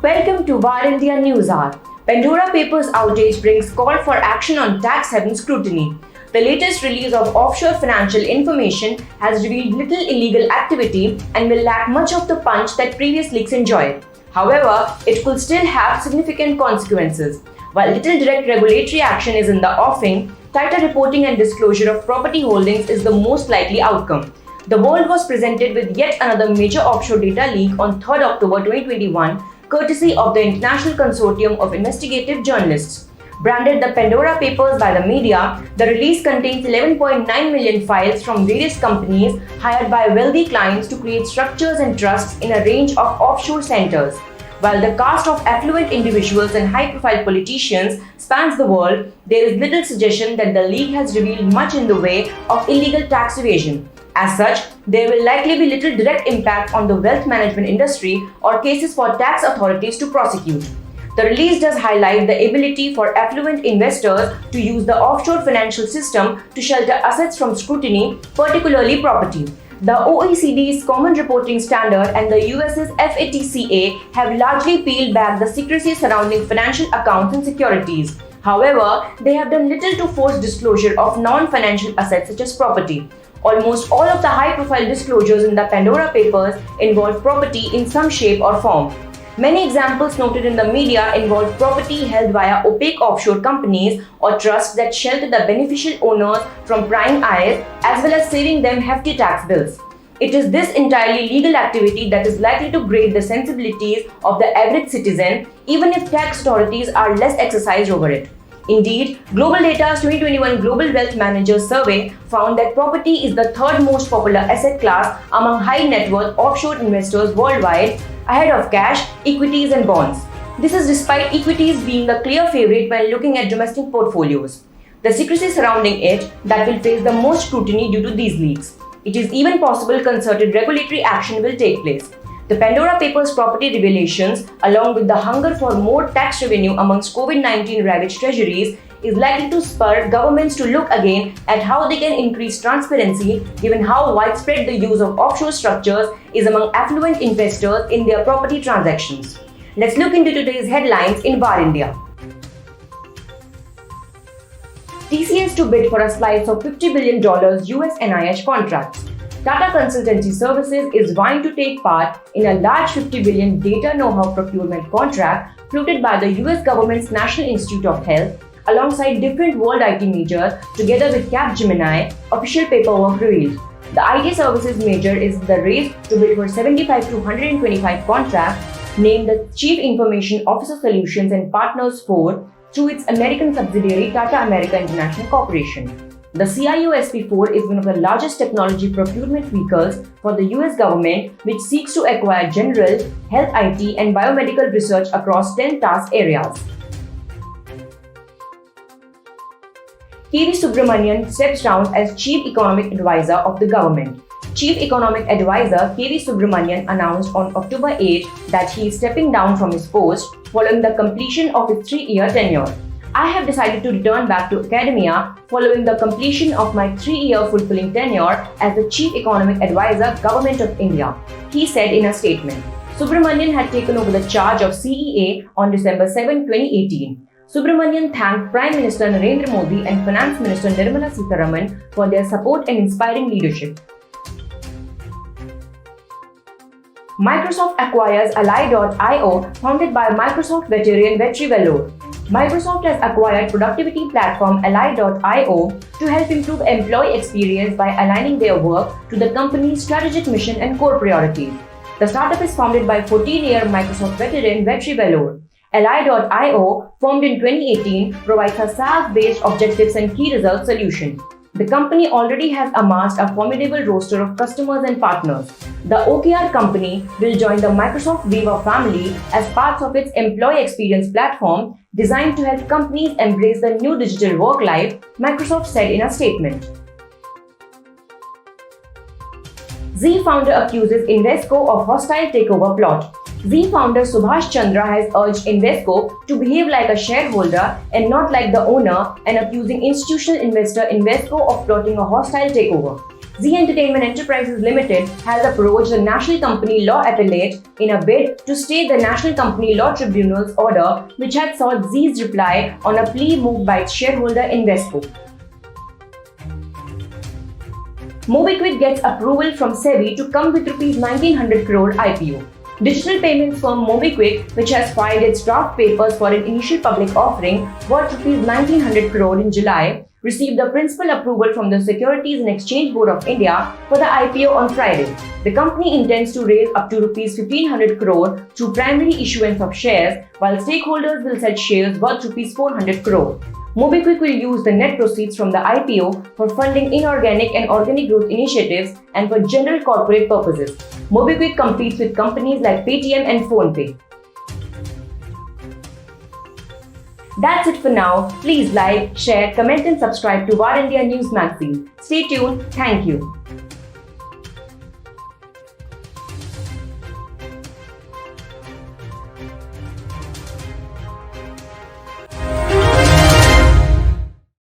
Welcome to VAR India News Hour. Pandora Papers outage brings call for action on tax haven scrutiny. The latest release of offshore financial information has revealed little illegal activity and will lack much of the punch that previous leaks enjoyed. However, it could still have significant consequences. While little direct regulatory action is in the offing, tighter reporting and disclosure of property holdings is the most likely outcome. The world was presented with yet another major offshore data leak on 3rd October 2021, courtesy of the International Consortium of Investigative Journalists. Branded the Pandora Papers by the media, the release contains 11.9 million files from various companies hired by wealthy clients to create structures and trusts in a range of offshore centers. While the cast of affluent individuals and high-profile politicians spans the world, there is little suggestion that the leak has revealed much in the way of illegal tax evasion. As such, there will likely be little direct impact on the wealth management industry or cases for tax authorities to prosecute. The release does highlight the ability for affluent investors to use the offshore financial system to shelter assets from scrutiny, particularly property. The OECD's Common Reporting Standard and the US's FATCA have largely peeled back the secrecy surrounding financial accounts and securities. However, they have done little to force disclosure of non-financial assets such as property. Almost all of the high-profile disclosures in the Pandora Papers involve property in some shape or form. Many examples noted in the media involve property held via opaque offshore companies or trusts that shelter the beneficial owners from prying eyes as well as saving them hefty tax bills. It is this entirely legal activity that is likely to grate the sensibilities of the average citizen, even if tax authorities are less exercised over it. Indeed, Global Data's 2021 Global Wealth Managers Survey found that property is the third most popular asset class among high net worth offshore investors worldwide, ahead of cash, equities and bonds. This is despite equities being the clear favorite when looking at domestic portfolios. The secrecy surrounding it that will face the most scrutiny due to these leaks. It is even possible concerted regulatory action will take place. The Pandora Papers property revelations, along with the hunger for more tax revenue amongst COVID-19 ravaged treasuries, is likely to spur governments to look again at how they can increase transparency given how widespread the use of offshore structures is among affluent investors in their property transactions. Let's look into today's headlines in VAR India. TCS to bid for a slice of $50 billion US NIH contracts. Tata Consultancy Services is vying to take part in a large $50 billion data know-how procurement contract floated by the US government's National Institute of Health alongside different world IT majors together with Capgemini, official paperwork revealed. The IT services major is the race to bid for 75 to 125 contracts named the Chief Information Officer Solutions and Partners 4 through its American subsidiary Tata America International Corporation. The CIOSP4 is one of the largest technology procurement vehicles for the US government, which seeks to acquire general, health IT and biomedical research across 10 task areas. KV Subramanian steps down as Chief Economic Advisor of the government. Chief Economic Advisor KV Subramanian announced on October 8 that he is stepping down from his post following the completion of his 3-year tenure. I have decided to return back to academia following the completion of my 3-year fulfilling tenure as the Chief Economic Advisor, Government of India, he said in a statement. Subramanian had taken over the charge of CEA on December 7, 2018. Subramanian thanked Prime Minister Narendra Modi and Finance Minister Nirmala Sitharaman for their support and inspiring leadership. Microsoft acquires Ally.io, founded by Microsoft veteran Vetri Vellore. Microsoft has acquired productivity platform Ally.io to help improve employee experience by aligning their work to the company's strategic mission and core priorities. The startup is founded by 14-year Microsoft veteran Vetri Vellore. Ally.io, formed in 2018, provides a SaaS-based objectives and key results solution. The company already has amassed a formidable roster of customers and partners. The OKR company will join the Microsoft Viva family as part of its employee experience platform designed to help companies embrace the new digital work life, Microsoft said in a statement. Zee founder accuses Invesco of hostile takeover plot. Zee founder Subhash Chandra has urged Invesco to behave like a shareholder and not like the owner and accusing institutional investor Invesco of plotting a hostile takeover. Zee Entertainment Enterprises Limited has approached the National Company Law Appellate in a bid to stay the National Company Law Tribunal's order, which had sought Zee's reply on a plea moved by its shareholder Invesco. MobiKwik gets approval from SEBI to come with Rs 1900 crore IPO. Digital payments firm MobiKwik, which has filed its draft papers for an initial public offering worth Rs 1900 crore in July, received the principal approval from the Securities and Exchange Board of India for the IPO on Friday. The company intends to raise up to Rs 1500 crore through primary issuance of shares, while stakeholders will sell shares worth Rs 400 crore. MobiKwik will use the net proceeds from the IPO for funding inorganic and organic growth initiatives and for general corporate purposes. MobiKwik competes with companies like Paytm and PhonePe. That's it for now. Please like, share, comment and subscribe to VAR India News Magazine. Stay tuned. Thank you.